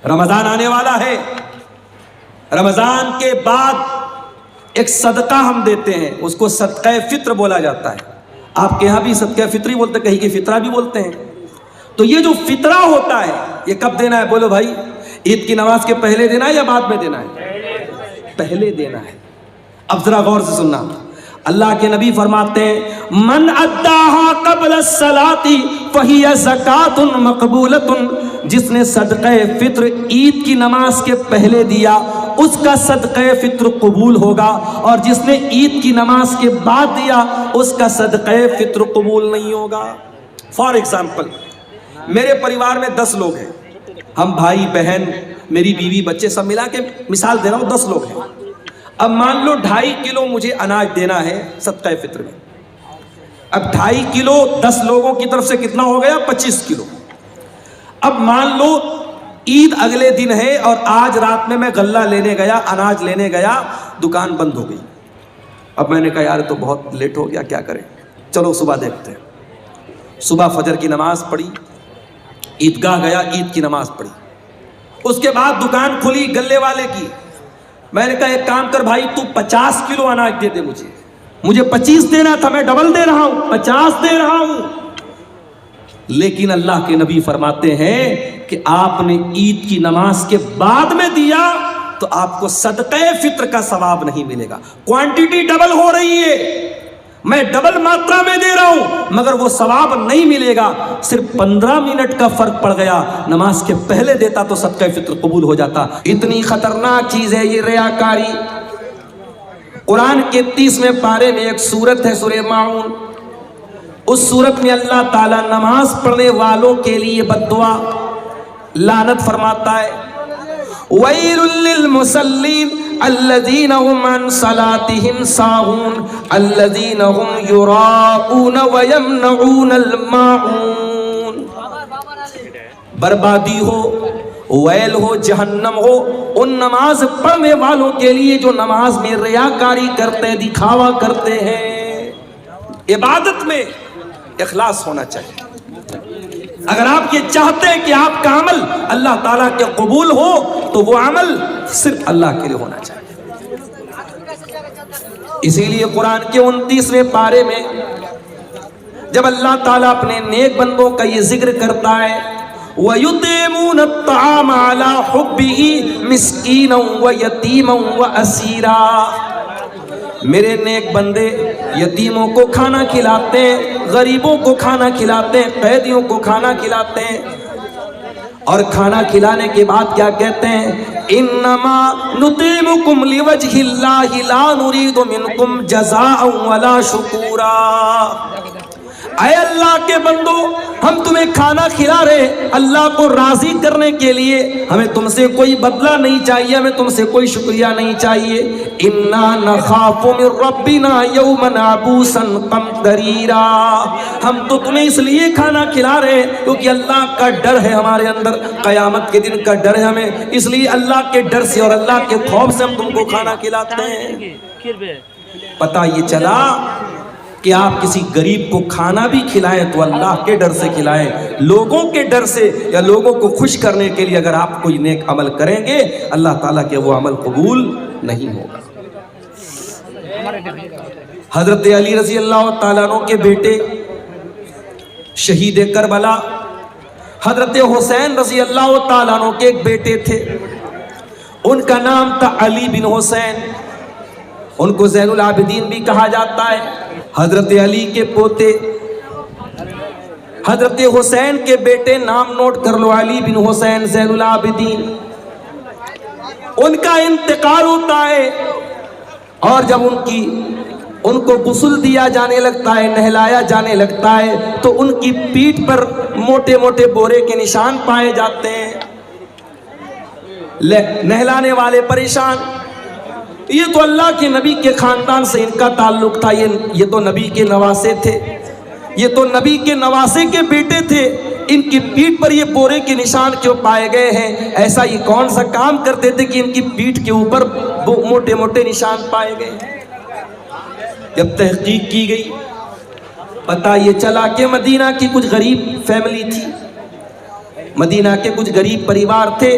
رمضان آنے والا ہے، رمضان کے بعد ایک صدقہ ہم دیتے ہیں، اس کو صدقہ فطر بولا جاتا ہے۔ آپ کے یہاں بھی صدقہ فطری بولتے ہیں، کہیں کی فطرہ بھی بولتے ہیں۔ تو یہ جو فطرہ ہوتا ہے یہ کب دینا ہے؟ بولو بھائی، عید کی نماز کے پہلے دینا ہے یا بعد میں دینا ہے؟ پہلے دینا ہے۔ اب ذرا غور سے سننا، اللہ کے نبی فرماتے ہیں من اداہا قبل الصلاۃ فہی زکوۃ مقبولۃ، جس نے صدقہ فطر عید کی نماز کے پہلے دیا اس کا صدقہ فطر قبول ہوگا، اور جس نے عید کی نماز کے بعد دیا اس کا صدقہ فطر قبول نہیں ہوگا۔ فار ایگزامپل، میرے پریوار میں 10 لوگ ہیں، ہم بھائی بہن میری بیوی بچے سب ملا کے مثال دے رہا ہوں 10 لوگ ہیں۔ اب مان لو 2.5 کلو مجھے اناج دینا ہے صدقہ فطر میں۔ اب 2.5 کلو 10 لوگوں کی طرف سے کتنا ہو گیا؟ 25 کلو۔ اب مان لو عید اگلے دن ہے اور آج رات میں غلہ لینے گیا، اناج لینے گیا، دکان بند ہو گئی۔ اب میں نے کہا یار تو بہت لیٹ ہو گیا، کیا کریں، چلو صبح دیکھتے ہیں۔ صبح فجر کی نماز پڑھی، عیدگاہ گیا، عید کی نماز پڑھی، اس کے بعد دکان کھلی گلے والے کی۔ میں نے کہا ایک کام کر بھائی، تو 50 کلو اناج دے دے، مجھے 25 دینا تھا، میں ڈبل دے رہا ہوں، 50 دے رہا ہوں۔ لیکن اللہ کے نبی فرماتے ہیں کہ آپ نے عید کی نماز کے بعد میں دیا تو آپ کو صدقہ فطر کا ثواب نہیں ملے گا۔ کوانٹٹی ڈبل ہو رہی ہے، میں ڈبل ماترا میں دے رہا ہوں، مگر وہ ثواب نہیں ملے گا۔ صرف 15 منٹ کا فرق پڑ گیا، نماز کے پہلے دیتا تو صدقہ فطر قبول ہو جاتا۔ اتنی خطرناک چیز ہے یہ ریاکاری۔ قرآن کے 30ویں پارے میں ایک سورت ہے سورہ ماعون، اس سورت میں اللہ تعالیٰ نماز پڑھنے والوں کے لیے بد دعا لعنت فرماتا ہے، وَيْلٌ لِّلْمُصَلِّينَ الذين هم عن صلاتهم ساهون الذين هم يراءون ويمنعون الماعون۔ بربادی ہو، ویل ہو، جہنم ہو ان نماز پڑھنے والوں کے لیے جو نماز میں ریاکاری کرتے، دکھاوا کرتے ہیں۔ عبادت میں اخلاص ہونا چاہیے۔ اگر آپ یہ چاہتے ہیں کہ آپ کا عمل اللہ تعالیٰ کے قبول ہو تو وہ عمل صرف اللہ کے لیے ہونا چاہیے۔ اسی لیے قرآن کے 29ویں پارے میں جب اللہ تعالیٰ اپنے نیک بندوں کا یہ ذکر کرتا ہے وَيُطْعِمُونَ الطَّعَامَ عَلَىٰ حُبِّهِ مِسْكِينًا وَيَتِيمًا وَأَسِيرًا، میرے نیک بندے یتیموں کو کھانا کھلاتے ہیں، غریبوں کو کھانا کھلاتے ہیں، قیدیوں کو کھانا کھلاتے ہیں، اور کھانا کھلانے کے بعد کیا کہتے ہیں؟ انما نطعمکم لوجہ اللہ لا نرید منکم جزاء ولا شکورا۔ اے اللہ کے بندو، ہم تمہیں کھانا کھلا رہے اللہ کو راضی کرنے کے لیے، ہمیں تم سے کوئی بدلہ نہیں چاہیے، ہمیں تم سے کوئی شکریہ نہیں چاہیے۔ انا نخاف من ربنا یوما عبوسا قمطریرا، ہم تو تمہیں اس لیے کھانا کھلا رہے ہیں کیونکہ اللہ کا ڈر ہے ہمارے اندر، قیامت کے دن کا ڈر ہے ہمیں، اس لیے اللہ کے ڈر سے اور اللہ کے خوف سے ہم تم کو کھانا کھلاتے ہیں۔ پتہ یہ چلا کہ آپ کسی غریب کو کھانا بھی کھلائیں تو اللہ کے ڈر سے کھلائیں، لوگوں کے ڈر سے یا لوگوں کو خوش کرنے کے لیے اگر آپ کوئی نیک عمل کریں گے اللہ تعالیٰ کے وہ عمل قبول نہیں ہوگا۔ حضرت علی رضی اللہ تعالیٰ عنہ کے بیٹے شہید کربلا حضرت حسین رضی اللہ تعالیٰ عنہ کے ایک بیٹے تھے، ان کا نام تھا علی بن حسین، ان کو زین العابدین بھی کہا جاتا ہے۔ حضرت علی کے پوتے حضرت حسین کے بیٹے، نام نوٹ کر لو، علی بن حسین زین العابدین، ان کا انتقال ہوتا ہے، اور جب ان کو غسل دیا جانے لگتا ہے، نہلایا جانے لگتا ہے تو ان کی پیٹھ پر موٹے موٹے بورے کے نشان پائے جاتے ہیں۔ نہلانے والے پریشان، یہ تو اللہ کے نبی کے خاندان سے ان کا تعلق تھا، یہ تو نبی کے نواسے تھے، یہ تو نبی کے نواسے کے بیٹے تھے، ان کی پیٹھ پر یہ بورے کے نشان کیوں پائے گئے ہیں؟ ایسا یہ کون سا کام کرتے تھے کہ ان کی پیٹھ کے اوپر موٹے موٹے نشان پائے گئے؟ جب تحقیق کی گئی پتہ یہ چلا کہ مدینہ کی کچھ غریب فیملی تھی، مدینہ کے کچھ غریب پریوار تھے،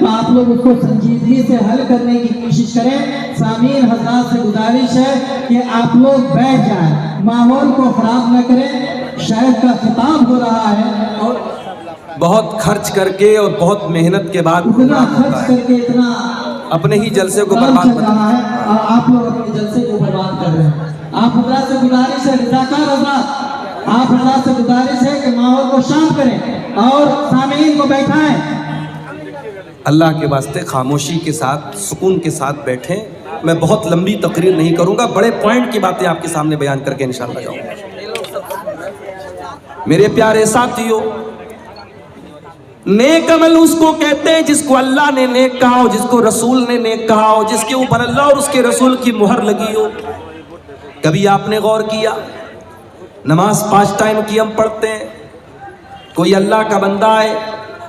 تو آپ لوگ اس کو سنجیدگی سے حل کرنے کی کوشش کریں۔ سامعین حضرات سے گزارش ہے کہ آپ لوگ بیٹھ جائیں، ماحول کو خراب نہ کریں، شاید کا خطاب ہو رہا ہے اور بہت خرچ کر کے اور بہت محنت کے بعد اتنا خرچ کر کے اتنا اپنے ہی جلسے کو کام برباد چل رہا ہے اور آپ لوگ اپنے جلسے کو برباد کر رہے ہیں۔ آپ حضرات سے گزارش ہے، رضاکار حضرات، آپ حضرات سے گزارش ہے کہ ماحول کو شانت کریں اور سامعین کو بیٹھائیں۔ اللہ کے واسطے خاموشی کے ساتھ، سکون کے ساتھ بیٹھیں۔ میں بہت لمبی تقریر نہیں کروں گا، بڑے پوائنٹ کی باتیں آپ کے سامنے بیان کر کے انشاءاللہ جاؤں گا۔ میرے پیارے ساتھیو، نیک عمل اس کو کہتے ہیں جس کو اللہ نے نیک کہا ہو، جس کو رسول نے نیک کہا ہو، جس کے اوپر اللہ اور اس کے رسول کی مہر لگی ہو۔ کبھی آپ نے غور کیا، نماز 5 ٹائم کی ہم پڑھتے ہیں، کوئی اللہ کا بندہ ہے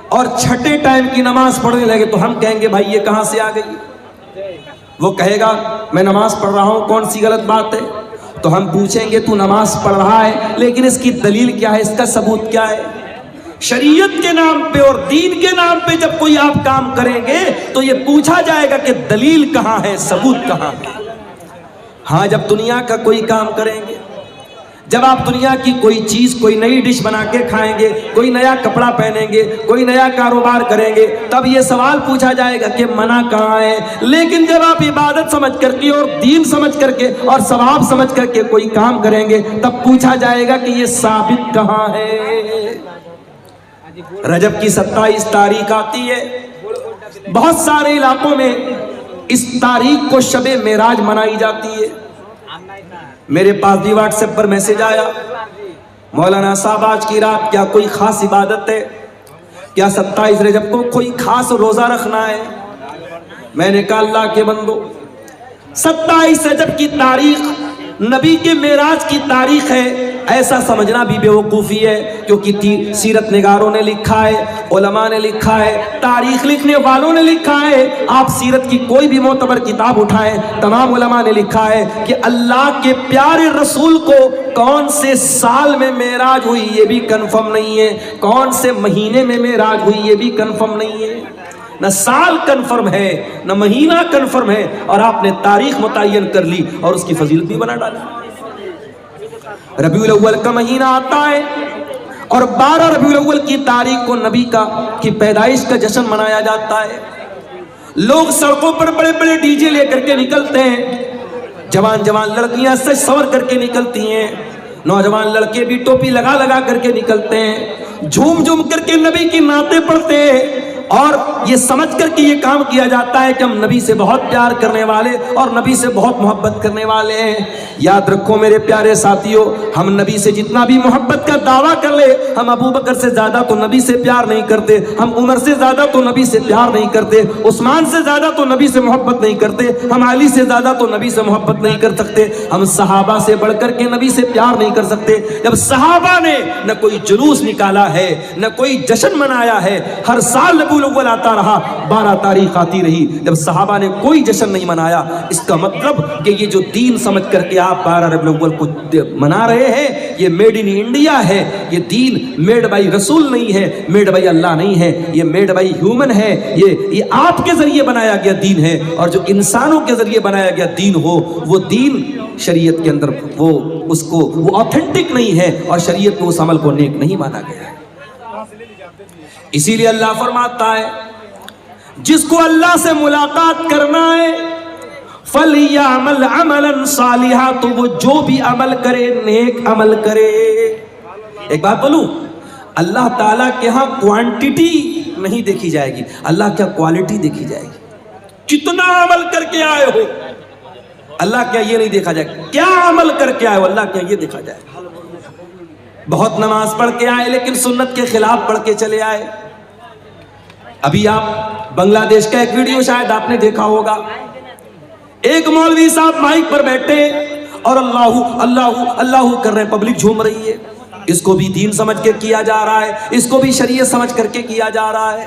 اور 6 ٹائم کی نماز پڑھنے لگے تو ہم کہیں گے بھائی یہ کہاں سے آ گئی؟ وہ کہے گا میں نماز پڑھ رہا ہوں، کون سی غلط بات ہے؟ تو ہم پوچھیں گے تو نماز پڑھ رہا ہے لیکن اس کی دلیل کیا ہے، اس کا ثبوت کیا ہے؟ شریعت کے نام پہ اور دین کے نام پہ جب کوئی آپ کام کریں گے تو یہ پوچھا جائے گا کہ دلیل کہاں ہے، ثبوت کہاں ہے۔ ہاں جب دنیا کا کوئی کام کریں گے، جب آپ دنیا کی کوئی چیز، کوئی نئی ڈش بنا کے کھائیں گے، کوئی نیا کپڑا پہنیں گے، کوئی نیا کاروبار کریں گے، تب یہ سوال پوچھا جائے گا کہ منع کہاں ہے۔ لیکن جب آپ عبادت سمجھ کر کے اور دین سمجھ کر کے اور ثواب سمجھ کر کے کوئی کام کریں گے تب پوچھا جائے گا کہ یہ ثابت کہاں ہے۔ رجب کی 27 تاریخ آتی ہے، بہت سارے علاقوں میں اس تاریخ کو شب معراج منائی جاتی ہے۔ میرے پاس بھی واٹس ایپ پر میسج آیا، مولانا صاحب آج کی رات کیا کوئی خاص عبادت ہے؟ کیا 27 رجب کو کوئی خاص روزہ رکھنا ہے؟ میں نے کہا اللہ کے بندو، 27 رجب کی تاریخ نبی کے معراج کی تاریخ ہے ایسا سمجھنا بھی بے وقوفی ہے، کیونکہ سیرت نگاروں نے لکھا ہے، علماء نے لکھا ہے، تاریخ لکھنے والوں نے لکھا ہے۔ آپ سیرت کی کوئی بھی معتبر کتاب اٹھائیں، تمام علماء نے لکھا ہے کہ اللہ کے پیارے رسول کو کون سے سال میں معراج ہوئی یہ بھی کنفرم نہیں ہے، کون سے مہینے میں معراج ہوئی یہ بھی کنفرم نہیں ہے۔ نہ سال کنفرم ہے نہ مہینہ کنفرم ہے، اور آپ نے تاریخ متعین کر لی اور اس کی فضیلت بھی بنا ڈالی۔ ربیع الاول کا مہینہ آتا ہے اور 12 ربیع الاول کی تاریخ کو نبی کی پیدائش کا جشن منایا جاتا ہے۔ لوگ سڑکوں پر بڑے بڑے ڈی جے لے کر کے نکلتے ہیں، جوان جوان لڑکیاں سج سور کر کے نکلتی ہیں، نوجوان لڑکے بھی ٹوپی لگا لگا کر کے نکلتے ہیں، جھوم جھوم کر کے نبی کی نعتیں پڑھتے ہیں، اور یہ سمجھ کر کے یہ کام کیا جاتا ہے کہ ہم نبی سے بہت پیار کرنے والے اور نبی سے بہت محبت کرنے والے ہیں۔ یاد رکھو میرے پیارے ساتھیوں، ہم نبی سے جتنا بھی محبت کا دعویٰ کر لے، ہم ابو بکر سے زیادہ تو نبی سے پیار نہیں کرتے، ہم عمر سے زیادہ تو نبی سے پیار نہیں کرتے، عثمان سے زیادہ تو نبی سے محبت نہیں کرتے، ہم علی سے زیادہ تو نبی سے محبت نہیں کر سکتے، ہم صحابہ سے بڑھ کر کے نبی سے پیار نہیں کر سکتے۔ جب صحابہ نے نہ کوئی جلوس نکالا ہے نہ کوئی جشن منایا ہے، ہر سال ربیع الاول آتا رہا، 12 تاریخ آتی رہی، جب صحابہ نے کوئی جشن نہیں منایا، اس کا مطلب کہ یہ جو دین سمجھ کر کے آپ 12 ربیع الاول کو منا رہے ہیں یہ میڈ ان انڈیا ہے، یہ دین میڈ بائی رسول نہیں ہے، میڈ بائی اللہ نہیں ہے، یہ میڈ بائی ہیومن ہے، یہ آپ کے ذریعے بنایا گیا دین ہے، اور جو انسانوں کے ذریعے بنایا گیا دین ہو وہ دین شریعت کے اندر وہ آتھینٹک نہیں ہے، اور شریعت میں اس عمل کو نیک نہیں مانا گیا ہے۔ اسی لیے اللہ فرماتا ہے جس کو اللہ سے ملاقات کرنا ہے فَلْيَعْمَلْ عَمَلًا صَالِحًا، تو وہ جو بھی عمل کرے نیک عمل کرے۔ ایک بات بولوں، اللہ تعالیٰ کے ہاں کوانٹیٹی نہیں دیکھی جائے گی، اللہ کیا کوالٹی دیکھی جائے گی۔ کتنا عمل کر کے آئے ہو، اللہ کیا یہ نہیں دیکھا جائے گا، کیا عمل کر کے آئے ہو، اللہ کیا یہ دیکھا جائے گا۔ بہت نماز پڑھ کے آئے لیکن سنت کے خلاف پڑھ کے چلے آئے۔ ابھی آپ بنگلہ دیش کا ایک ویڈیو شاید آپ نے دیکھا ہوگا، ایک مولوی صاحب مائک پر بیٹھے اور اللہ اللہ اللہ کر رہے ہیں، پبلک جھوم رہی ہے، اس کو بھی دین سمجھ کے کیا جا رہا ہے، اس کو بھی شریعت سمجھ کر کے کیا جا رہا ہے۔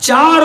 4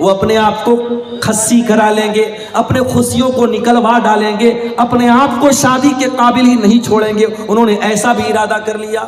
وہ اپنے آپ کو خصی کرا لیں گے, اپنے خوشیوں کو نکلوا ڈالیں گے, اپنے آپ کو شادی کے قابل ہی نہیں چھوڑیں گے. انہوں نے ایسا بھی ارادہ کر لیا.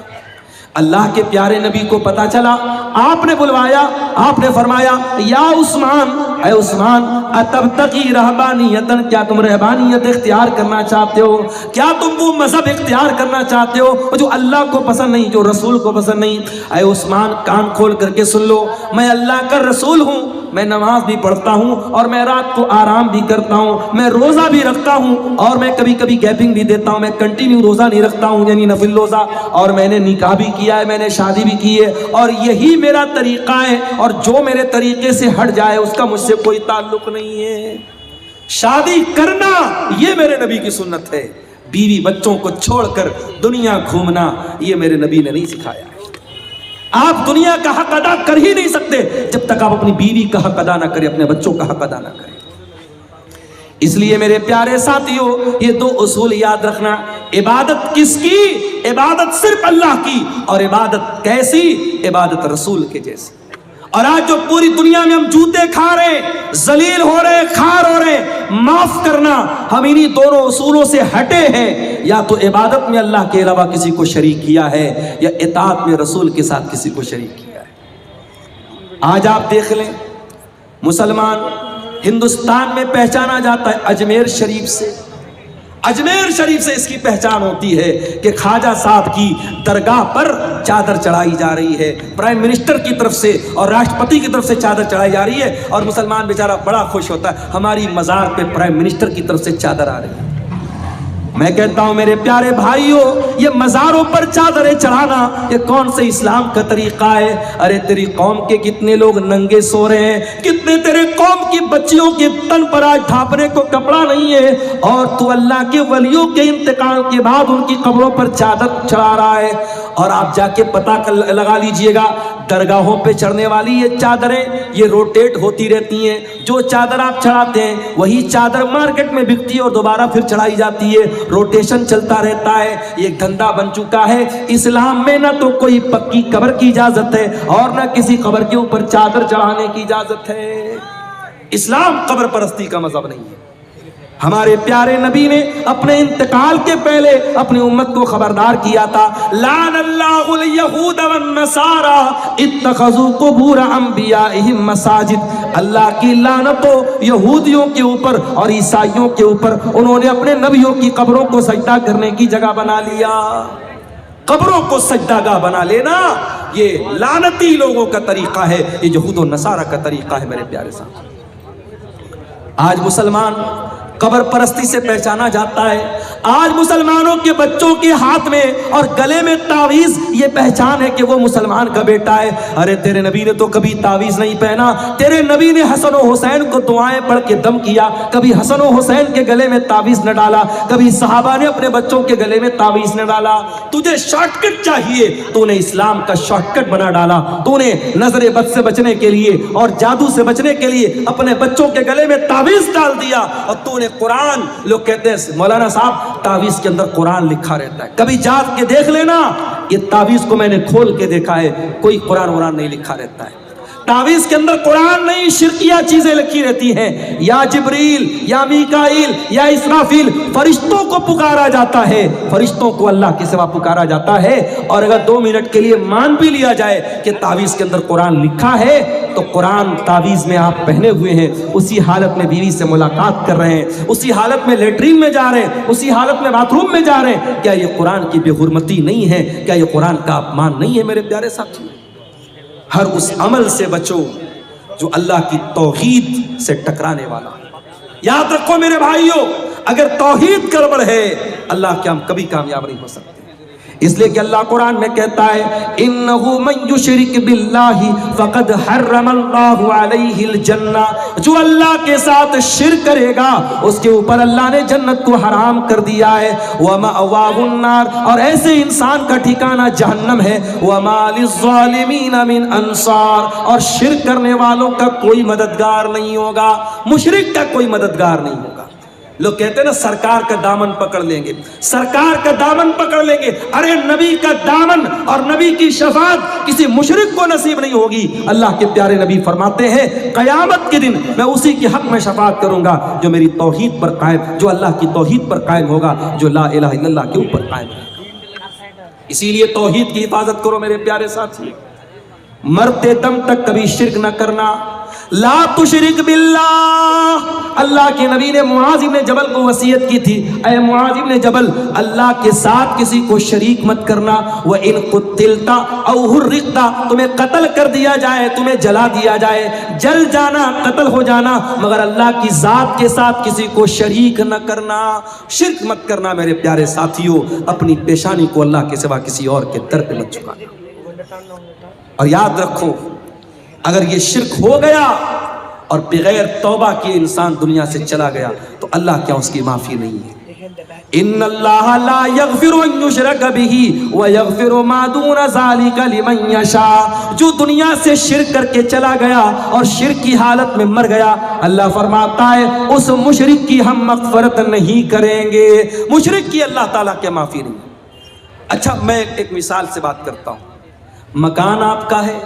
اللہ کے پیارے نبی کو پتا چلا, آپ نے بلوایا, آپ نے فرمایا یا عثمان, اے عثمان, اتبتغی رہبانیتن, کیا تم رہبانیت اختیار کرنا چاہتے ہو؟ کیا تم وہ مذہب اختیار کرنا چاہتے ہو جو اللہ کو پسند نہیں, جو رسول کو پسند نہیں؟ اے عثمان, کان کھول کر کے سن لو, میں اللہ کا رسول ہوں, میں نماز بھی پڑھتا ہوں اور میں رات کو آرام بھی کرتا ہوں, میں روزہ بھی رکھتا ہوں اور میں کبھی کبھی گیپنگ بھی دیتا ہوں, میں کنٹینیو روزہ نہیں رکھتا ہوں, یعنی نفل روزہ, اور میں نے نکاح بھی کیا ہے, میں نے شادی بھی کی ہے, اور یہی میرا طریقہ ہے, اور جو میرے طریقے سے ہٹ جائے اس کا مجھ سے کوئی تعلق نہیں ہے. شادی کرنا یہ میرے نبی کی سنت ہے, بیوی بچوں کو چھوڑ کر دنیا گھومنا یہ میرے نبی نے نہیں سکھایا. آپ دنیا کا حق ادا کر ہی نہیں سکتے جب تک آپ اپنی بیوی کا حق ادا نہ کریں, اپنے بچوں کا حق ادا نہ کریں. اس لیے میرے پیارے ساتھیوں, یہ دو اصول یاد رکھنا. عبادت کس کی؟ عبادت صرف اللہ کی, اور عبادت کیسی؟ عبادت رسول کے جیسی. اور آج جو پوری دنیا میں ہم جوتے کھا رہے, ذلیل ہو رہے, خار ہو رہے, معاف کرنا, ہم انہی دونوں اصولوں سے ہٹے ہیں. یا تو عبادت میں اللہ کے علاوہ کسی کو شریک کیا ہے, یا اطاعت میں رسول کے ساتھ کسی کو شریک کیا ہے. آج آپ دیکھ لیں, مسلمان ہندوستان میں پہچانا جاتا ہے اجمیر شریف سے. اجمیر شریف سے اس کی پہچان ہوتی ہے کہ خواجہ صاحب کی درگاہ پر چادر چڑھائی جا رہی ہے, پرائم منسٹر کی طرف سے اور راشٹرپتی کی طرف سے چادر چڑھائی جا رہی ہے, اور مسلمان بیچارہ بڑا خوش ہوتا ہے, ہماری مزار پہ پرائم منسٹر کی طرف سے چادر آ رہی ہے. میں کہتا ہوں میرے پیارے بھائیوں, یہ مزاروں پر چادریں چڑھانا یہ کون سے اسلام کا طریقہ ہے؟ ارے تیری قوم کے کتنے لوگ ننگے سو رہے ہیں, کتنے تیرے قوم کی بچیوں کے تن پر آج ڈھانپنے کو کپڑا نہیں ہے, اور تو اللہ کے ولیوں کے انتقال کے بعد ان کی قبروں پر چادر چڑھا رہا ہے. اور آپ جا کے پتہ لگا لیجئے گا, درگاہوں پہ چڑھنے والی یہ چادریں یہ روٹیٹ ہوتی رہتی ہیں. جو چادر آپ چڑھاتے ہیں وہی چادر مارکیٹ میں بکتی ہے اور دوبارہ پھر چڑھائی جاتی ہے, روٹیشن چلتا رہتا ہے. یہ دھندا بن چکا ہے. اسلام میں نہ تو کوئی پکی قبر کی اجازت ہے اور نہ کسی قبر کے اوپر چادر چڑھانے کی اجازت ہے. اسلام قبر پرستی کا مذہب نہیں ہے. ہمارے پیارے نبی نے اپنے انتقال کے پہلے اپنی امت کو خبردار کیا تھا, لعن اللہ الیہود والنصارى اتخذوا قبور انبیائہم مساجد. اللہ کی لعنت ہو یہودیوں کے اوپر اور عیسائیوں کے اوپر, انہوں نے اپنے نبیوں کی قبروں کو سجدہ کرنے کی جگہ بنا لیا. قبروں کو سجدہ گاہ بنا لینا یہ لعنتی لوگوں کا طریقہ ہے, یہ یہود و نصارہ کا طریقہ ہے. میرے پیارے ساتھ, آج مسلمان قبر پرستی سے پہچانا جاتا ہے. آج مسلمانوں کے بچوں کے ہاتھ میں اور گلے میں تعویذ یہ پہچان ہے کہ وہ مسلمان کا بیٹا ہے. ارے تیرے نبی نے تو کبھی تعویذ نہیں پہنا, تیرے نبی نے حسن و حسین کو دعائیں پڑھ کے دم کیا, کبھی حسن و حسین کے گلے میں تعویذ نہ ڈالا, کبھی صحابہ نے اپنے بچوں کے گلے میں تعویذ نہ ڈالا. تجھے شارٹ کٹ چاہیے, تو نے اسلام کا شارٹ کٹ بنا ڈالا. تو نے نظر بد سے بچنے کے لیے اور جادو سے بچنے کے لیے اپنے بچوں کے گلے میں تعویذ ڈال دیا, اور تو نے قرآن, لوگ کہتے ہیں مولانا صاحب تعویذ کے اندر قرآن لکھا رہتا ہے, کبھی جات کے دیکھ لینا, یہ تعویذ کو میں نے کھول کے دیکھا ہے, کوئی قرآن نہیں لکھا رہتا ہے. تعویذ کے اندر قرآن نہیں, شرکیہ چیزیں لکھی رہتی ہیں. یا جبریل یا میکائیل یا اسرافیل, فرشتوں کو پکارا جاتا ہے, فرشتوں کو اللہ کے سوا پکارا جاتا ہے. اور اگر 2 منٹ کے لیے مان بھی لیا جائے کہ تعویذ کے اندر قرآن لکھا ہے, تو قرآن تعویذ میں آپ پہنے ہوئے ہیں, اسی حالت میں بیوی سے ملاقات کر رہے ہیں, اسی حالت میں لیٹرین میں جا رہے ہیں, اسی حالت میں باتھ روم میں جا رہے ہیں, کیا یہ قرآن کی بے حرمتی نہیں ہے؟ کیا یہ قرآن کا اپمان نہیں ہے؟ میرے پیارے ساتھی, ہر اس عمل سے بچو جو اللہ کی توحید سے ٹکرانے والا. یاد رکھو میرے بھائیوں, اگر توحید گڑبڑ ہے اللہ کے ہم کبھی کامیاب نہیں ہو سکتے. اس لیے کہ اللہ قرآن میں کہتا ہے انہو من یشرک باللہ فقد حرم اللہ علیہ الجنہ, جو اللہ کے ساتھ شرک کرے گا اس کے اوپر اللہ نے جنت کو حرام کر دیا ہے. ومأواہ النار, اور ایسے انسان کا ٹھکانہ جہنم ہے. وما للظالمین من انصار, اور شرک کرنے والوں کا کوئی مددگار نہیں ہوگا, مشرک کا کوئی مددگار نہیں ہوگا. لوگ کہتے ہیں نا سرکار کا دامن پکڑ لیں گے، سرکار کا دامن پکڑ لیں گے. ارے نبی کا دامن اور نبی کی شفاعت کسی مشرک کو نصیب نہیں ہوگی. اللہ کے پیارے نبی فرماتے ہیں قیامت کے دن میں اسی کے حق میں شفاعت کروں گا جو میری توحید پر قائم، جو اللہ کی توحید پر قائم ہوگا، جو لا الہ الا اللہ کے اوپر قائم ہوگا. اسی لیے توحید کی حفاظت کرو میرے پیارے ساتھی. مرتے دم تک کبھی شرک نہ کرنا. لا تشرک باللہ. اللہ کے نبی نے معاذ بن جبل کو وصیت کی تھی، اے معاذ بن جبل اللہ کے ساتھ کسی کو شریک مت کرنا. وَإِن قُتِلْتَ أَوْ حُرِّقْتَ، تمہیں قتل کر دیا جائے، تمہیں جلا دیا جائے، جل جانا، قتل ہو جانا، مگر اللہ کی ذات کے ساتھ کسی کو شریک نہ کرنا. شرک مت کرنا میرے پیارے ساتھیوں. اپنی پیشانی کو اللہ کے سوا کسی اور کے در پہ مت جھکانا. اور یاد رکھو اگر یہ شرک ہو گیا اور بغیر توبہ کیے انسان دنیا سے چلا گیا تو اللہ کیا اس کی معافی نہیں ہے. ان اللہ لا یغفر ان یشرک بہ ویغفر ما دون ذلک لمن یشاء. جو دنیا سے شرک کر کے چلا گیا اور شرک کی حالت میں مر گیا، اللہ فرماتا ہے اس مشرک کی ہم مغفرت نہیں کریں گے. مشرک کی اللہ تعالیٰ کی معافی نہیں. اچھا میں ایک مثال سے بات کرتا ہوں. مکان آپ کا ہے،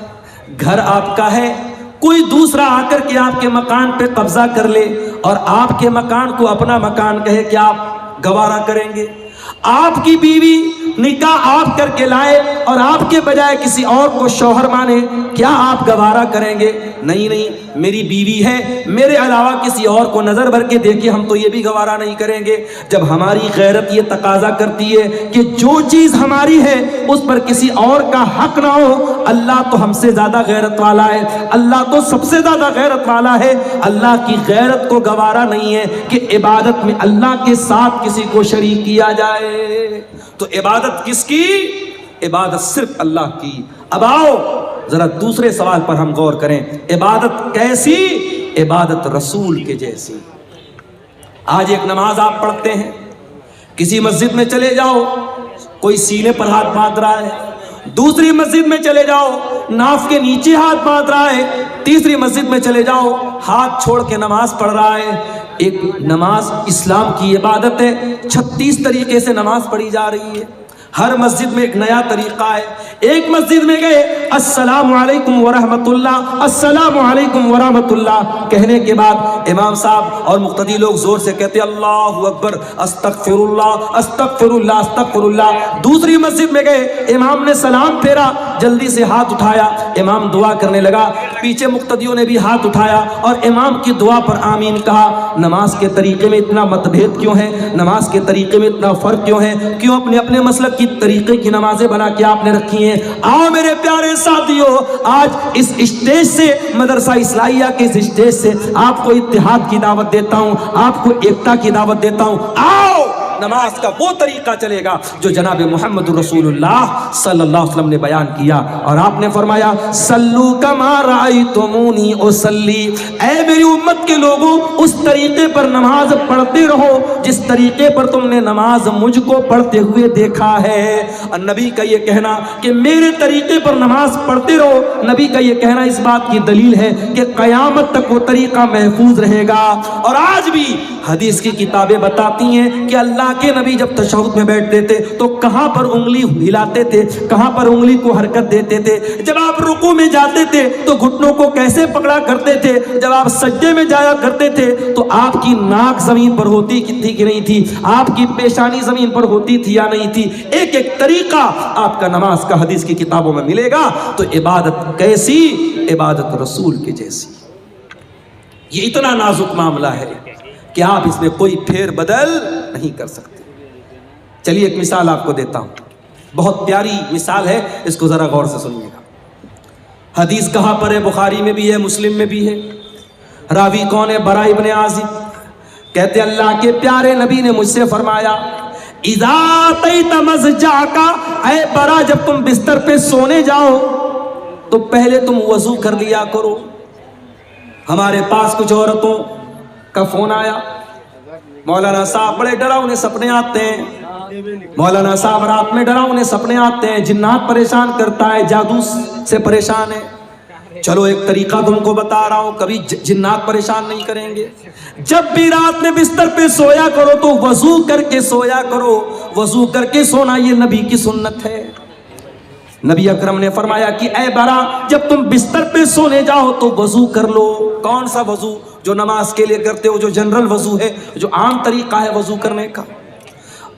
گھر آپ کا ہے، کوئی دوسرا آ کر کے آپ کے مکان پہ قبضہ کر لے اور آپ کے مکان کو اپنا مکان کہے، کیا آپ گوارا کریں گے؟ آپ کی بیوی نکاح آپ کر کے لائے اور آپ کے بجائے کسی اور کو شوہر مانے، کیا آپ گوارا کریں گے؟ نہیں نہیں، میری بیوی ہے، میرے علاوہ کسی اور کو نظر بھر کے دیکھے ہم تو یہ بھی گوارا نہیں کریں گے. جب ہماری غیرت یہ تقاضا کرتی ہے کہ جو چیز ہماری ہے اس پر کسی اور کا حق نہ ہو. اللہ تو ہم سے زیادہ غیرت والا ہے، اللہ تو سب سے زیادہ غیرت والا ہے. اللہ کی غیرت کو گوارا نہیں ہے کہ عبادت میں اللہ کے ساتھ کسی کو شریک کیا جائے. تو عبادت کس کی؟ عبادت صرف اللہ کی. اب آؤ ذرا دوسرے سوال پر ہم غور کریں. عبادت کیسی؟ عبادت رسول کے جیسی. آج ایک نماز آپ پڑھتے ہیں، کسی مسجد میں چلے جاؤ کوئی سینے پر ہاتھ باندھ رہا ہے، دوسری مسجد میں چلے جاؤ ناف کے نیچے ہاتھ باندھ رہا ہے، تیسری مسجد میں چلے جاؤ ہاتھ چھوڑ کے نماز پڑھ رہا ہے. ایک نماز اسلام کی عبادت ہے، 36 طریقے سے نماز پڑھی جا رہی ہے. ہر مسجد میں ایک نیا طریقہ ہے. ایک مسجد میں گئے السلام علیکم ورحمت اللہ، السلام علیکم ورحمت اللہ کہنے کے بعد امام صاحب اور مقتدی لوگ زور سے کہتے اللہ اکبر، استغفر اللہ استغفر اللہ استغفر اللہ. دوسری مسجد میں گئے، امام نے سلام پھیرا، جلدی سے ہاتھ اٹھایا، امام دعا کرنے لگا، پیچھے مقتدیوں نے بھی ہاتھ اٹھایا اور امام کی دعا پر آمین کہا. نماز کے طریقے میں اتنا متبھید کیوں ہے؟ نماز کے طریقے میں اتنا فرق کیوں ہے؟ کیوں اپنے اپنے مسلک کی طریقے کی نمازیں بنا کے آپ نے رکھی ہیں؟ آؤ میرے پیارے ساتھیوں، آج اس اسٹیج سے، مدرسہ اصلاحیہ کے اس اسٹیج سے آپ کو اتحاد کی دعوت دیتا ہوں، آپ کو ایکتا کی دعوت دیتا ہوں. آؤ نماز کا وہ طریقہ چلے گا جو جناب محمد رسول اللہ صلی اللہ علیہ وسلم نے بیان کیا. اور آپ نے فرمایا صلو کما رأیتمونی اصلی. اے میری امت کے لوگوں، اس طریقے پر نماز پڑھتے رہو جس طریقے پر تم نے نماز مجھ کو پڑھتے ہوئے دیکھا ہے. اور نبی کا یہ کہنا کہ میرے طریقے پر نماز پڑھتے رہو، نبی کا یہ کہنا اس بات کی دلیل ہے کہ قیامت تک وہ طریقہ محفوظ رہے گا. اور آج بھی حدیث کی کتابیں بتاتی ہیں کہ اللہ کے نبی جب تشہد میں بیٹھتے تھے تو کہاں پر انگلی ہلاتے تھے، کہاں پر انگلی کو حرکت دیتے تھے. جب آپ رکوع میں جاتے تھے تو گھٹنوں کو کیسے پکڑا کرتے تھے. جب آپ سجدے میں جایا کرتے تھے تو آپ کی ناک زمین پر ہوتی تھی کہ نہیں تھی، آپ کی پیشانی زمین پر ہوتی تھی یا نہیں تھی. ایک ایک طریقہ آپ کا نماز کا حدیث کی کتابوں میں ملے گا. تو عبادت کیسی؟ عبادت رسول کے جیسی. یہ اتنا نازک معاملہ ہے کہ آپ اس میں کوئی پھیر بدل نہیں کر سکتے. چلیے ایک مثال آپ کو دیتا ہوں، بہت پیاری مثال ہے، اس کو ذرا غور سے سنیے گا. حدیث کہاں پر ہے؟ بخاری میں بھی ہے، مسلم میں بھی ہے. راوی کون ہے؟ برا ابن عازب. کہتے اللہ کے پیارے نبی نے مجھ سے فرمایا اذا اتیت مضجعک، اے برا جب تم بستر پہ سونے جاؤ تو پہلے تم وضو کر لیا کرو. ہمارے پاس کچھ عورتوں کا فون آیا، مولانا صاحب بڑے ڈراؤنے سپنے آتے ہیں، مولانا صاحب رات میں ڈراؤنے سپنے آتے ہیں، جنات پریشان کرتا ہے، جادو سے پریشان ہے. چلو ایک طریقہ تم کو بتا رہا ہوں، کبھی جنات پریشان نہیں کریں گے۔ جب بھی رات میں بستر پہ سویا کرو تو وضو کر کے سویا کرو، وضو کر کے سونا یہ نبی کی سنت ہے۔ نبی اکرم نے فرمایا کہ اے برا، جب تم بستر پہ سونے جاؤ تو وضو کر لو۔ کون سا وضو؟ جو نماز کے لیے کرتے ہو، جو جنرل وضو ہے، جو عام طریقہ ہے وضو کرنے کا۔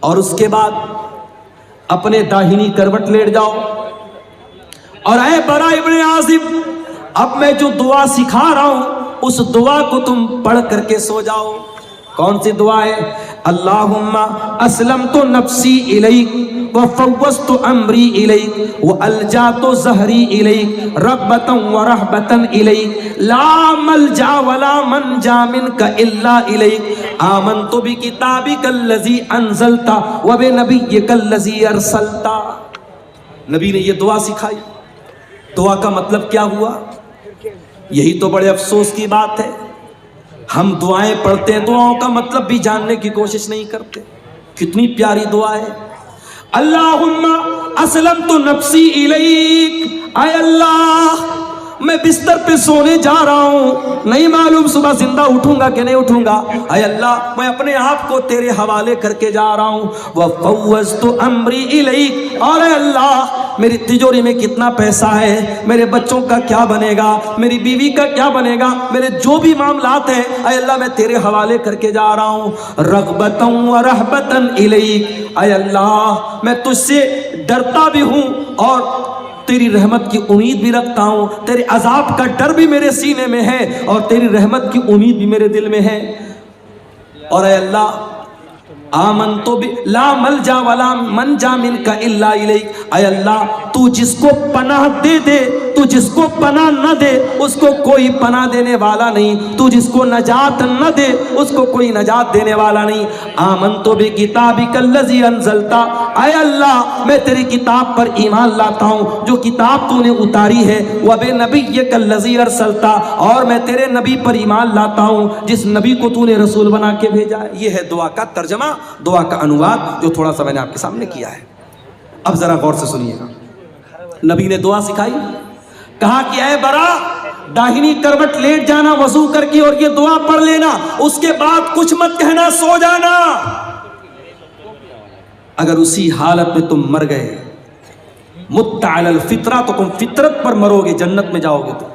اور اس کے بعد اپنے داہنی کروٹ لیٹ جاؤ، اور اے برا ابن عازب، اب میں جو دعا سکھا رہا ہوں اس دعا کو تم پڑھ کر کے سو جاؤ۔ کون سی دعا ہے؟ اللہم اسلمت نفسی الیک وفوضت امری الیک والجات ظہری الیک رغبتا ورہبتا الیک لا ملجا ولا منجا منک الا الیک آمنت بکتابک الذی انزلت وبنبیک الذی ارسلت۔ نبی نے یہ دعا سکھائی۔ دعا کا مطلب کیا ہوا؟ یہی تو بڑے افسوس کی بات ہے، ہم دعائیں پڑھتے ہیں، دعاؤں کا مطلب بھی جاننے کی کوشش نہیں کرتے۔ کتنی پیاری دعا ہے، اللہم اسلمت نفسی الیک، اے اللہ میں بستر پہ سونے جا رہا ہوں، نہیں معلوم صبح زندہ اٹھوں گا کہ نہیں اٹھوں گا، اے اللہ میں اپنے آپ کو تیرے حوالے کر کے جا رہا ہوں۔ وفوضت امری الیک، اور اے اللہ میری تجوری میں کتنا پیسہ ہے، میرے بچوں کا کیا بنے گا، میری بیوی کا کیا بنے گا، میرے جو بھی معاملات ہیں اے اللہ میں تیرے حوالے کر کے جا رہا ہوں۔ رغبتا ورہبتا الیک، اے اللہ میں تجھ سے ڈرتا بھی ہوں اور تیری رحمت کی امید بھی رکھتا ہوں، تیرے عذاب کا ڈر بھی میرے سینے میں ہے اور تیری رحمت کی امید بھی میرے دل میں ہے۔ اور اے اللہ آمنتو لا ملجا ولا منجا منک الا الیک، اے اللہ تو جس کو پناہ دے دے، تو جس کو پناہ نہ دے اس کو کوئی پناہ دینے والا نہیں، تو جس کو نجات نہ دے اس کو کوئی نجات دینے والا نہیں۔ آمنتو بکتابک الذی انزلت، اے اللہ میں تیری کتاب پر ایمان لاتا ہوں جو کتاب تو نے اتاری ہے، وبنبیک الذی ارسلت، اور میں تیرے نبی پر ایمان لاتا ہوں جس نبی کو تو نے رسول بنا کے بھیجا ہے۔ یہ ہے دعا کا ترجمہ، دعا کا انواد جو تھوڑا سا میں نے آپ کے سامنے کیا ہے۔ اب ذرا غور سے سنیے گا، نبی نے دعا سکھائی، کہا کہ اے برا داہنی کروٹ لیٹ جانا وضو کر کے اور یہ دعا پڑھ لینا، اس کے بعد کچھ مت کہنا، سو جانا۔ اگر اسی حالت میں تم مر گئے، مت علی الفطرہ، تو تم فطرت پر مرو گے، جنت میں جاؤ گے۔ تو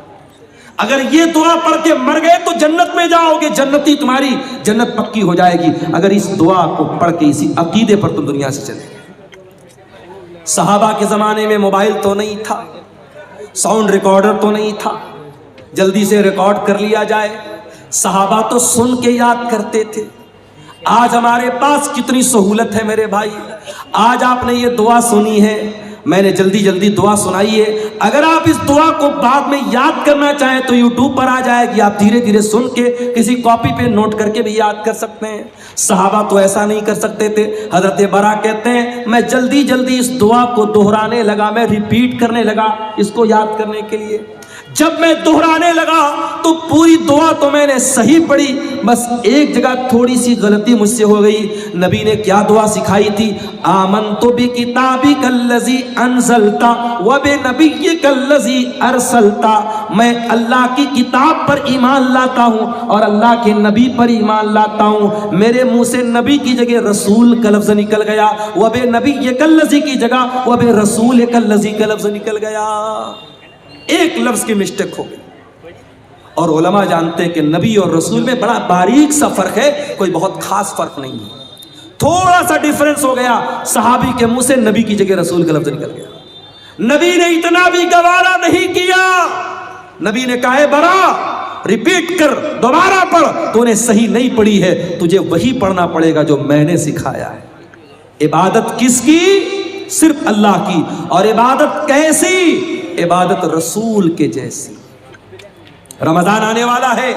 اگر یہ دعا پڑھ کے مر گئے تو جنت میں جاؤ گے، جنتی تمہاری جنت پکی ہو جائے گی اگر اس دعا کو پڑھ کے اسی عقیدے پر تم دنیا سے چلے گئے۔ صحابہ کے زمانے میں موبائل تو نہیں تھا، ساؤنڈ ریکارڈر تو نہیں تھا جلدی سے ریکارڈ کر لیا جائے، صحابہ تو سن کے یاد کرتے تھے۔ آج ہمارے پاس کتنی سہولت ہے میرے بھائی، آج آپ نے یہ دعا سنی ہے، میں نے جلدی جلدی دعا سنائی ہے، اگر آپ اس دعا کو بعد میں یاد کرنا چاہیں تو یوٹیوب پر آ جائے گی، آپ دھیرے دھیرے سن کے کسی کاپی پہ نوٹ کر کے بھی یاد کر سکتے ہیں۔ صحابہ تو ایسا نہیں کر سکتے تھے۔ حضرت برا کہتے ہیں میں جلدی جلدی اس دعا کو دہرانے لگا، میں ریپیٹ کرنے لگا اس کو یاد کرنے کے لیے۔ جب میں دہرانے لگا تو پوری دعا تو میں نے صحیح پڑھی، بس ایک جگہ تھوڑی سی غلطی مجھ سے ہو گئی۔ نبی نے کیا دعا سکھائی تھی؟ آمنت بکتابک الذی انزلت وبنبیک الذی ارسلت، میں اللہ کی کتاب پر ایمان لاتا ہوں اور اللہ کے نبی پر ایمان لاتا ہوں۔ میرے منہ سے نبی کی جگہ رسول کا لفظ نکل گیا، وبنبیک الذی کی جگہ وبرسولک الذی کا لفظ نکل گیا، ایک لفظ کی مسٹیک ہو گئی۔ اور علماء جانتے ہیں کہ نبی اور رسول میں بڑا باریک سا فرق ہے، کوئی بہت خاص فرق نہیں ہے، تھوڑا سا ڈیفرنس ہو گیا، صحابی کے منہ سے نبی کی جگہ رسول کا لفظ نکل گیا۔ نبی نے اتنا بھی گوارا نہیں کیا، نبی نے کہا ہے برا ریپیٹ کر، دوبارہ پڑھ، تو نے صحیح نہیں پڑھی ہے، تجھے وہی پڑھنا پڑے گا جو میں نے سکھایا ہے۔ عبادت کس کی؟ صرف اللہ کی، اور عبادت کیسی؟ عبادت رسول کے جیسی۔ رمضان آنے والا ہے،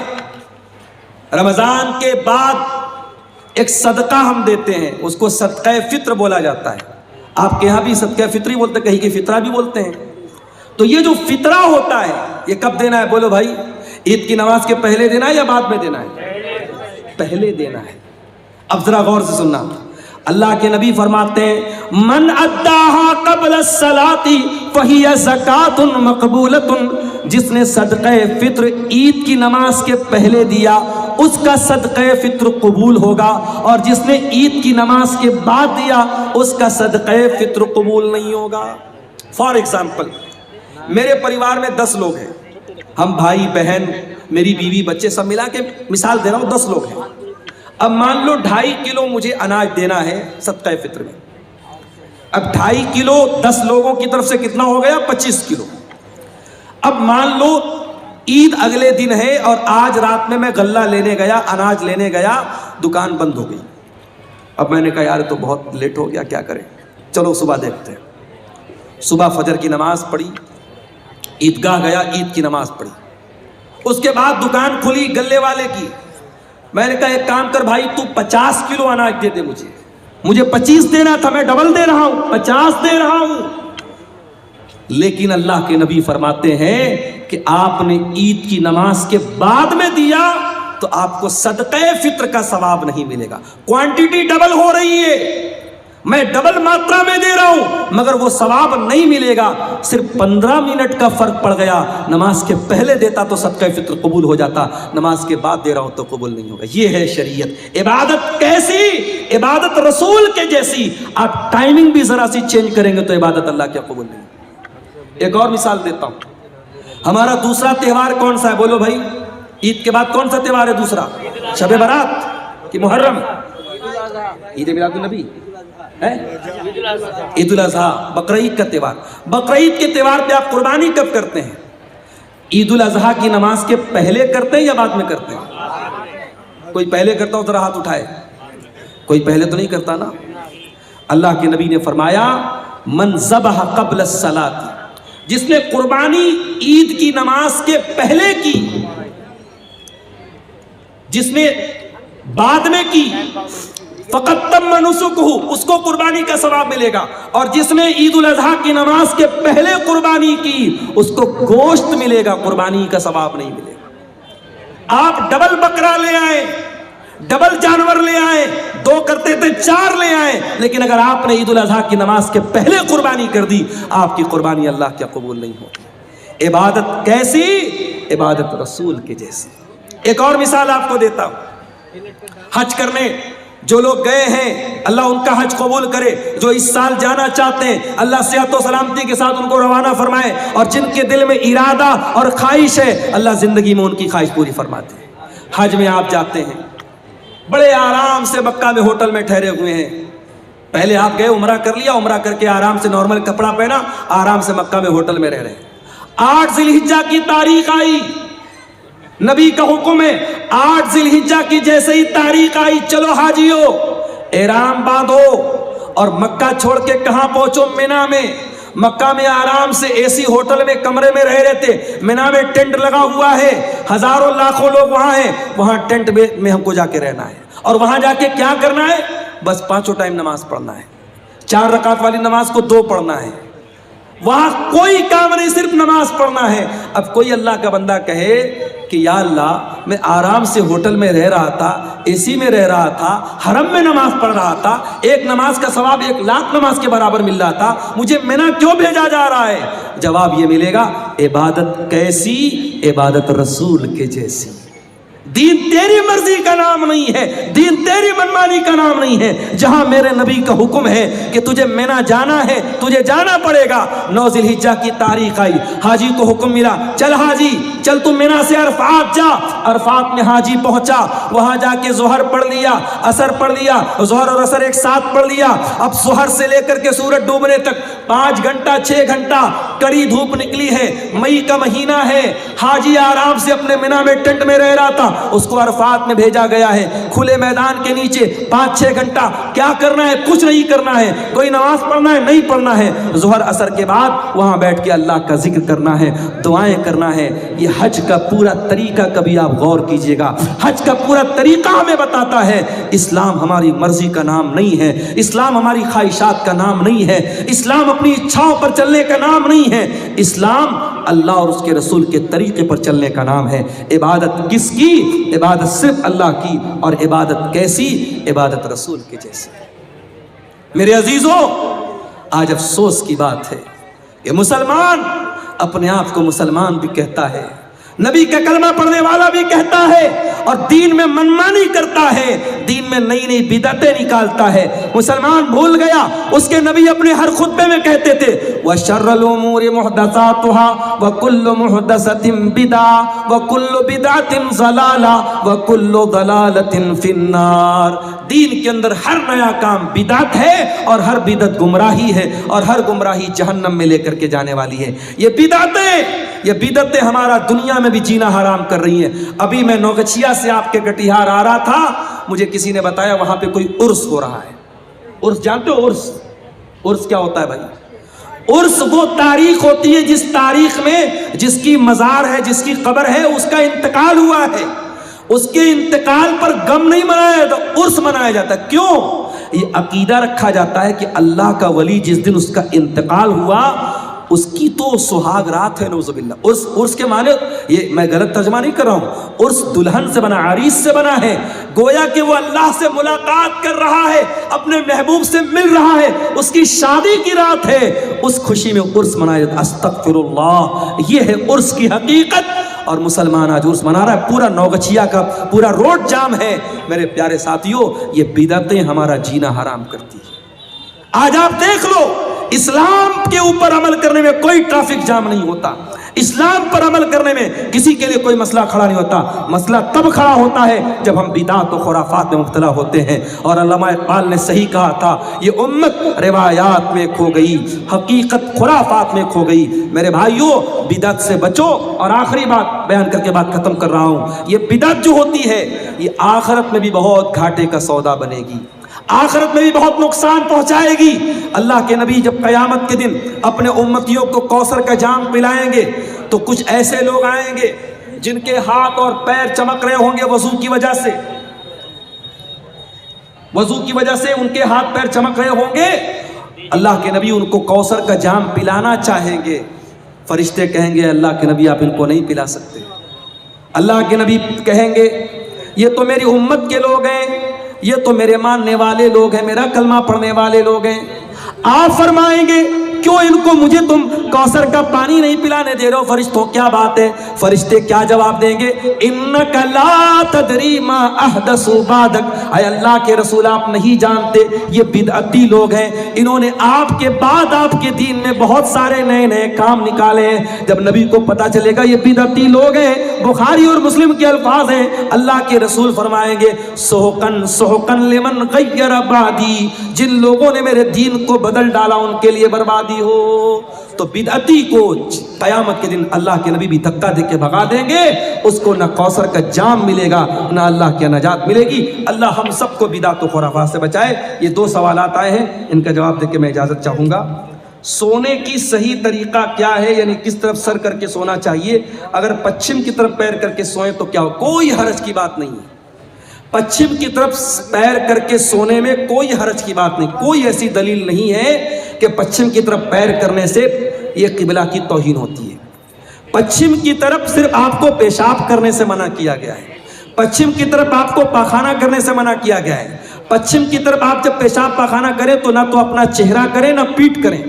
رمضان کے بعد ایک صدقہ ہم دیتے ہیں، اس کو صدقہ فطر بولا جاتا ہے۔ آپ کے ہاں بھی صدقہ فطری بولتے ہیں، کہیں کہ فطرہ بھی بولتے ہیں۔ تو یہ جو فطرہ ہوتا ہے یہ کب دینا ہے بولو بھائی؟ عید کی نماز کے پہلے دینا ہے یا بعد میں دینا ہے؟ پہلے دینا ہے۔ اب ذرا غور سے سننا، اللہ کے نبی فرماتے ہیں من اداہا قبل الصلاۃ فہی زکات مقبولۃ، جس نے صدقہ فطر عید کی نماز کے پہلے دیا اس کا صدقہ فطر قبول ہوگا، اور جس نے عید کی نماز کے بعد دیا اس کا صدقہ فطر قبول نہیں ہوگا۔ فار ایگزامپل، میرے پریوار میں 10 لوگ ہیں، ہم بھائی بہن میری بیوی بچے سب ملا کے مثال دے رہا ہوں 10 لوگ ہیں۔ اب مان لو 2.5 کلو مجھے اناج دینا ہے صدقہ فطر میں، اب 2.5 کلو 10 لوگوں کی طرف سے کتنا ہو گیا؟ 25 کلو۔ اب مان لو عید اگلے دن ہے اور آج رات میں غلہ لینے گیا، اناج لینے گیا، دکان بند ہو گئی۔ اب میں نے کہا یار تو بہت لیٹ ہو گیا، کیا کریں، چلو صبح دیکھتے ہیں۔ صبح فجر کی نماز پڑھی، عیدگاہ گیا، عید کی نماز پڑھی، اس کے بعد دکان کھلی گلے والے کی۔ میں نے کہا ایک کام کر بھائی، تو 50 کلو اناج دے دے، مجھے 25 دینا تھا، میں ڈبل دے رہا ہوں، 50 دے رہا ہوں۔ لیکن اللہ کے نبی فرماتے ہیں کہ آپ نے عید کی نماز کے بعد میں دیا تو آپ کو صدقہ فطر کا ثواب نہیں ملے گا۔ کوانٹٹی ڈبل ہو رہی ہے، میں ڈبل ماترا میں دے رہا ہوں، مگر وہ ثواب نہیں ملے گا۔ صرف 15 منٹ کا فرق پڑ گیا، نماز کے پہلے دیتا تو صدقہ فطر قبول ہو جاتا، نماز کے بعد دے رہا ہوں تو قبول نہیں ہوگا۔ یہ ہے شریعت۔ عبادت کیسی؟ عبادت رسول کے جیسی۔ آپ ٹائمنگ بھی ذرا سی چینج کریں گے تو عبادت اللہ کیا قبول نہیں۔ ایک اور مثال دیتا ہوں، ہمارا دوسرا تہوار کون سا ہے؟ بولو بھائی، عید کے بعد کون سا تہوار ہے دوسرا؟ شب برات کہ محرم؟ عید میلاد النبی ہے، عید الاضحیٰ، بقرعید کا تہوار۔ بقرعید کے تہوار پہ آپ قربانی کب کرتے ہیں؟ عید الاضحیٰ کی نماز کے پہلے کرتے ہیں یا بعد میں کرتے ہیں؟ کوئی پہلے کرتا ہو ذرا ہاتھ اٹھائے، کوئی پہلے تو نہیں کرتا نا۔ اللہ کے نبی نے فرمایا من ذبح قبل الصلاۃ، جس نے قربانی عید کی نماز کے پہلے کی، جس نے بعد میں کی، فقط تم نسکہ، اس کو قربانی کا ثواب ملے گا، اور جس نے عید الاضحیٰ کی نماز کے پہلے قربانی کی اس کو گوشت ملے گا، قربانی کا ثواب نہیں ملے گا۔ آپ ڈبل بکرا لے آئے، ڈبل جانور لے آئے، 2 کرتے تھے 4 لے آئے، لیکن اگر آپ نے عید الاضحیٰ کی نماز کے پہلے قربانی کر دی آپ کی قربانی اللہ کیا قبول نہیں ہوگی۔ عبادت کیسی؟ عبادت رسول کے جیسی۔ ایک اور مثال آپ کو دیتا ہوں، حج کرنے جو لوگ گئے ہیں اللہ ان کا حج قبول کرے، جو اس سال جانا چاہتے ہیں اللہ صحت و سلامتی کے ساتھ ان کو روانہ فرمائے، اور جن کے دل میں ارادہ اور خواہش ہے اللہ زندگی میں ان کی خواہش پوری فرماتے ہیں۔ حج میں آپ جاتے ہیں، بڑے آرام سے مکہ میں ہوٹل میں ٹھہرے ہوئے ہیں، پہلے آپ گئے عمرہ کر لیا، عمرہ کر کے آرام سے نارمل کپڑا پہنا، آرام سے مکہ میں ہوٹل میں رہ رہے ہیں۔ 8 ذی الحجہ کی تاریخ آئی، نبی کا حکم ہے 8 ذی الحجہ کی جیسے ہی تاریخ آئی چلو حاجیو احرام باندھو، اور مکہ چھوڑ کے کہاں پہنچو؟ مینا میں۔ مکہ میں آرام سے اے سی ہوٹل میں کمرے میں رہ رہے تھے، مینا میں ٹینٹ لگا ہوا ہے، ہزاروں لاکھوں لوگ وہاں ہیں، وہاں ٹینٹ میں ہم کو جا کے رہنا ہے، اور وہاں جا کے کیا کرنا ہے؟ بس 5 ٹائم نماز پڑھنا ہے، 4 رکعت والی نماز کو 2 پڑھنا ہے، وہاں کوئی کام نہیں، صرف نماز پڑھنا ہے۔ اب کوئی اللہ کا بندہ کہے کہ یا اللہ میں آرام سے ہوٹل میں رہ رہا تھا، اے سی میں رہ رہا تھا، حرم میں نماز پڑھ رہا تھا، ایک نماز کا ثواب 1 لاکھ نماز کے برابر مل رہا تھا، مجھے مینا کیوں بھیجا جا رہا ہے؟ جواب یہ ملے گا عبادت کیسی؟ عبادت رسول کے جیسی۔ دین تیری مرضی کا نام نہیں ہے، دین تیری منمانی کا نام نہیں ہے۔ جہاں میرے نبی کا حکم ہے کہ تجھے مینا جانا ہے تجھے جانا پڑے گا۔ 9 ذی الحجہ کی تاریخ آئی، حاجی کو حکم ملا چل حاجی چل تم مینا سے عرفات جا۔ عرفات میں حاجی پہنچا، وہاں جا کے ظہر پڑھ لیا، عصر پڑھ لیا، ظہر اور عصر ایک ساتھ پڑھ لیا۔ اب ظہر سے لے کر کے سورج ڈوبنے تک 5 گھنٹہ 6 گھنٹہ کڑی دھوپ نکلی ہے، مئی کا مہینہ ہے، حاجی آرام سے اپنے مینا میں ٹینٹ میں رہ رہا تھا، اس کو عرفات میں بھیجا گیا ہے کھلے میدان کے نیچے 5-6 گھنٹہ کیا کرنا ہے؟ کچھ نہیں کرنا ہے، کوئی نماز پڑھنا ہے نہیں پڑھنا ہے، ظہر عصر کے بعد وہاں بیٹھ کے اللہ کا ذکر کرنا ہے، دعائیں کرنا ہے۔ یہ حج کا پورا طریقہ کبھی آپ غور کیجئے گا، حج کا پورا طریقہ ہمیں بتاتا ہے اسلام ہماری مرضی کا نام نہیں ہے، اسلام ہماری خواہشات کا نام نہیں ہے، اسلام اپنی اچھاؤں پر چلنے کا نام نہیں ہے، اسلام اللہ اور اس کے رسول کے طریقے پر چلنے کا نام ہے۔ عبادت کس کی؟ عبادت صرف اللہ کی، اور عبادت کیسی؟ عبادت رسول کے جیسی۔ میرے عزیزوں، آج افسوس کی بات ہے کہ مسلمان اپنے آپ کو مسلمان بھی کہتا ہے، نبی کا کلمہ پڑھنے والا بھی کہتا ہے، اور دین میں منمانی کرتا ہے، دین میں نئی نئی بدعتیں نکالتا ہے۔ مسلمان بھول گیا، اس کے نبی اپنے ہر خطبے میں کہتے تھے وَشَرَّ الْأُمُورِ مُحْدَثَاتُهَا وَكُلُّ مُحْدَثَةٍ بِدْعَةٌ وَكُلُّ بِدْعَةٍ ضَلَالَةٌ وَكُلُّ ضَلَالَةٍ فِي النَّارِ۔ دین کے اندر ہر نیا کام بدعت ہے، اور ہر بدعت گمراہی ہے، اور ہر گمراہی جہنم میں لے کر کے جانے والی ہے۔ یہ بدعتیں ہمارا دنیا میں بھی جینا حرام کر رہی ہیں۔ ابھی میں نوگچھیا سے آپ کے کٹیہار آ رہا تھا، مجھے کسی نے بتایا وہاں پہ کوئی عرس ہو رہا ہے۔ عرس جانتے ہو؟ عرس کیا ہوتا ہے بھائی؟ عرس وہ تاریخ ہوتی ہے جس تاریخ میں جس کی مزار ہے، جس کی قبر ہے، اس کا انتقال ہوا ہے، اس کے انتقال پر غم نہیں منایا جاتا، عرس منایا جاتا ہے۔ کیوں؟ یہ عقیدہ رکھا جاتا ہے کہ اللہ کا ولی جس دن اس کا انتقال ہوا، اس کی تو سہاگ رات ہے، نعوذ باللہ۔ عرس کے معنی، یہ میں غلط ترجمہ نہیں کر رہا ہوں، عرس دلہن سے بنا، عریس سے بنا ہے، گویا کہ وہ اللہ سے ملاقات کر رہا ہے، اپنے محبوب سے مل رہا ہے، اس کی شادی کی رات ہے، اس خوشی میں عرس منایا جاتا ہے۔ استغفر اللہ، یہ ہے عرس کی حقیقت۔ اور مسلمان آج عرس منا رہا ہے، پورا نوگچھیا کا پورا روڈ جام ہے۔ میرے پیارے ساتھیوں، یہ بدعتیں ہمارا جینا حرام کرتی ہیں۔ آج آپ دیکھ لو، اسلام کے اوپر عمل کرنے میں کوئی ٹریفک جام نہیں ہوتا، اسلام پر عمل کرنے میں کسی کے لیے کوئی مسئلہ کھڑا نہیں ہوتا۔ مسئلہ تب کھڑا ہوتا ہے جب ہم بدعت و خرافات میں مبتلا ہوتے ہیں۔ اور علامہ اقبال نے صحیح کہا تھا، یہ امت روایات میں کھو گئی، حقیقت خرافات میں کھو گئی۔ میرے بھائیوں، بدعت سے بچو۔ اور آخری بات بیان کر کے بات ختم کر رہا ہوں، یہ بدعت جو ہوتی ہے یہ آخرت میں بھی بہت گھاٹے کا سودا بنے گی، آخرت میں بھی بہت نقصان پہنچائے گی۔ اللہ کے نبی جب قیامت کے دن اپنے امتیوں کو کوثر کا جام پلائیں گے تو کچھ ایسے لوگ آئیں گے جن کے ہاتھ اور پیر چمک رہے ہوں گے وضو کی وجہ سے، وضو کی وجہ سے ان کے ہاتھ پیر چمک رہے ہوں گے۔ اللہ کے نبی ان کو کوثر کا جام پلانا چاہیں گے، فرشتے کہیں گے اللہ کے نبی آپ ان کو نہیں پلا سکتے۔ اللہ کے نبی کہیں گے یہ تو میری امت کے لوگ ہیں، یہ تو میرے ماننے والے لوگ ہیں، میرا کلمہ پڑھنے والے لوگ ہیں۔ آپ فرمائیں گے کیوں ان کو مجھے تم کوثر کا پانی نہیں پلانے دے رہے ہو فرشتوں؟ کیا بات ہے؟ فرشتے کیا جواب دیں گے؟ انک لا تدری ما احدثوا بعدک، اے اللہ کے رسول آپ نہیں جانتے یہ بدعتی لوگ ہیں، انہوں نے آپ کے بعد آپ کے دین میں بہت سارے نئے نئے کام نکالے ہیں۔ جب نبی کو پتا چلے گا یہ بدعتی لوگ ہیں، بخاری اور مسلم کے الفاظ ہیں، اللہ کے رسول فرمائیں گے سحقن سحقن لمن غیر بعدی، جن لوگوں نے میرے دین کو بدل ڈالا ان کے لیے بربادی ہو۔ تو بدعتی کو قیامت کے دن اللہ کے نبی بھی دھکا دے کے بھگا دیں گے، اس کو نہ کوثر کا جام ملے گا نہ اللہ کی نجات ملے گی۔ اللہ ہم سب کو بدعت و خرافات سے بچائے۔ یہ دو سوالات آئے ہیں، ان کا جواب دے کے میں اجازت چاہوں گا۔ سونے کی صحیح طریقہ کیا ہے، یعنی کس طرف سر کر کے سونا چاہیے؟ اگر پچھم کی طرف پیر کر کے سوئیں تو کیا ہو؟ کوئی حرج کی بات نہیں ہے، پچھم کی طرف پیر کر کے سونے میں کوئی حرج کی بات نہیں، کوئی ایسی دلیل نہیں ہے کہ پچھم کی طرف پیر کرنے سے یہ قبلہ کی توہین ہوتی ہے۔ پچھم کی طرف صرف آپ کو پیشاب کرنے سے منع کیا گیا ہے، پچھم کی طرف آپ کو پاخانہ کرنے سے منع کیا گیا ہے۔ پچھم کی طرف آپ جب پیشاب پاخانہ کریں تو نہ تو اپنا چہرہ کریں نہ پیٹ کریں،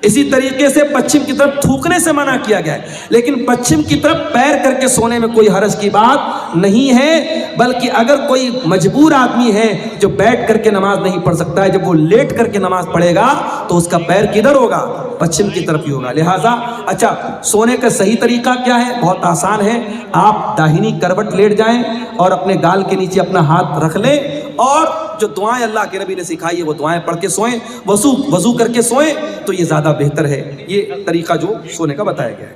اسی طریقے سے پچھم کی طرف تھوکنے سے منع کیا گیا ہے۔ لیکن پچھم کی طرف پیر کر کے سونے میں کوئی حرج کی بات نہیں ہے، بلکہ اگر کوئی مجبور آدمی ہے جو بیٹھ کر کے نماز نہیں پڑھ سکتا ہے، جب وہ لیٹ کر کے نماز پڑھے گا تو اس کا پیر کدھر ہوگا؟ پچھم کی طرف ہی ہوگا۔ لہٰذا اچھا، سونے کا صحیح طریقہ کیا ہے؟ بہت آسان ہے، آپ داہنی کروٹ لیٹ جائیں اور اپنے گال کے نیچے اپنا ہاتھ رکھ لیں، اور جو دعائیں اللہ کے نبی نے سکھائی ہے وہ دعائیں پڑھ کے سوئیں، وضو کر کے سوئیں تو یہ زیادہ بہتر ہے۔ یہ طریقہ جو سونے کا بتایا گیا ہے۔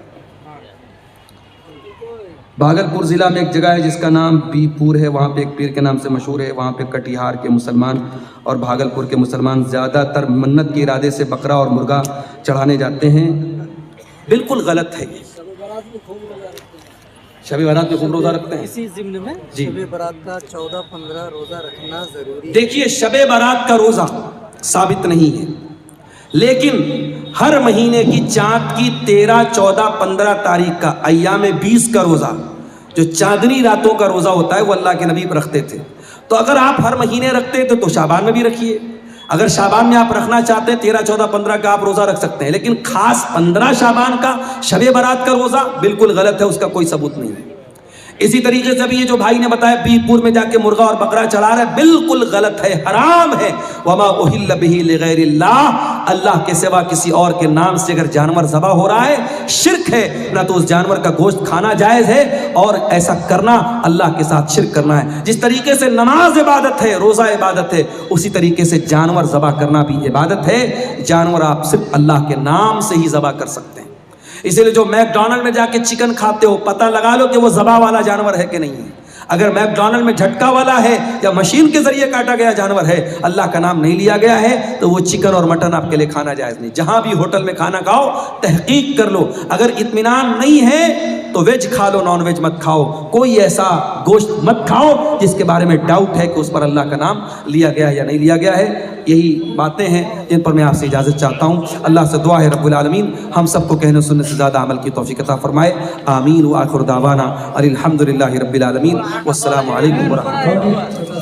بھاگلپور ضلع میں ایک جگہ ہے جس کا نام بی پور ہے، وہاں پہ ایک پیر کے نام سے مشہور ہے، وہاں پہ کٹیہار کے مسلمان اور بھاگلپور کے مسلمان زیادہ تر منت کے ارادے سے بکرا اور مرغا چڑھانے جاتے ہیں۔ بالکل غلط ہے یہ۔ شب برات میں خوب روزہ رکھتے ہیں، اسی ضمن میں جی شب برات کا 14-15 روزہ رکھنا ضروری ہے۔ دیکھیے، شب برات کا روزہ ثابت نہیں ہے، لیکن ہر مہینے کی چاند کی 13، 14، 15 تاریخ کا ایام 20 کا روزہ، جو چاندنی راتوں کا روزہ ہوتا ہے، وہ اللہ کے نبی رکھتے تھے۔ تو اگر آپ ہر مہینے رکھتے تو شعبان میں بھی رکھیے، اگر شعبان میں آپ رکھنا چاہتے ہیں 13, 14, 15 کا آپ روزہ رکھ سکتے ہیں, لیکن خاص 15 شعبان کا شب برات کا روزہ بالکل غلط ہے, اس کا کوئی ثبوت نہیں ہے. اسی طریقے سے بھی یہ جو بھائی نے بتایا پیر میں جا کے مرغا اور بکرا چڑھا رہا ہے, بالکل غلط ہے, حرام ہے. وما اہل بہ لغیر اللہ, اللہ کے سوا کسی اور کے نام سے اگر جانور ذبح ہو رہا ہے شرک ہے, نہ تو اس جانور کا گوشت کھانا جائز ہے, اور ایسا کرنا اللہ کے ساتھ شرک کرنا ہے. جس طریقے سے نماز عبادت ہے, روزہ عبادت ہے, اسی طریقے سے جانور ذبح کرنا بھی عبادت ہے. جانور آپ صرف اللہ کے نام سے ہی ذبح کر سکتے ہیں. اسی لیے جو میک ڈونلڈ میں جا کے چکن کھاتے ہو, پتہ لگا لو کہ وہ ذبح والا جانور ہے کہ نہیں ہے. اگر میک ڈونلڈ میں جھٹکا والا ہے یا مشین کے ذریعے کاٹا گیا جانور ہے, اللہ کا نام نہیں لیا گیا ہے, تو وہ چکن اور مٹن آپ کے لیے کھانا جائز نہیں. جہاں بھی ہوٹل میں کھانا کھاؤ تحقیق کر لو, اگر اطمینان نہیں ہے تو ویج کھا لو, نان ویج مت کھاؤ. کوئی ایسا گوشت مت کھاؤ جس کے بارے میں ڈاؤٹ ہے کہ اس پر اللہ کا نام لیا گیا ہے یا نہیں لیا گیا ہے. یہی باتیں ہیں جن پر میں آپ سے اجازت چاہتا ہوں. اللہ سے دعا ہے رب العالمین ہم سب کو کہنے سننے سے زیادہ عمل کی توفیق عطا فرمائے. آمین. وآخر دعوانا الحمدللہ رب العالمین. والسلام علیکم ورحمۃ اللہ.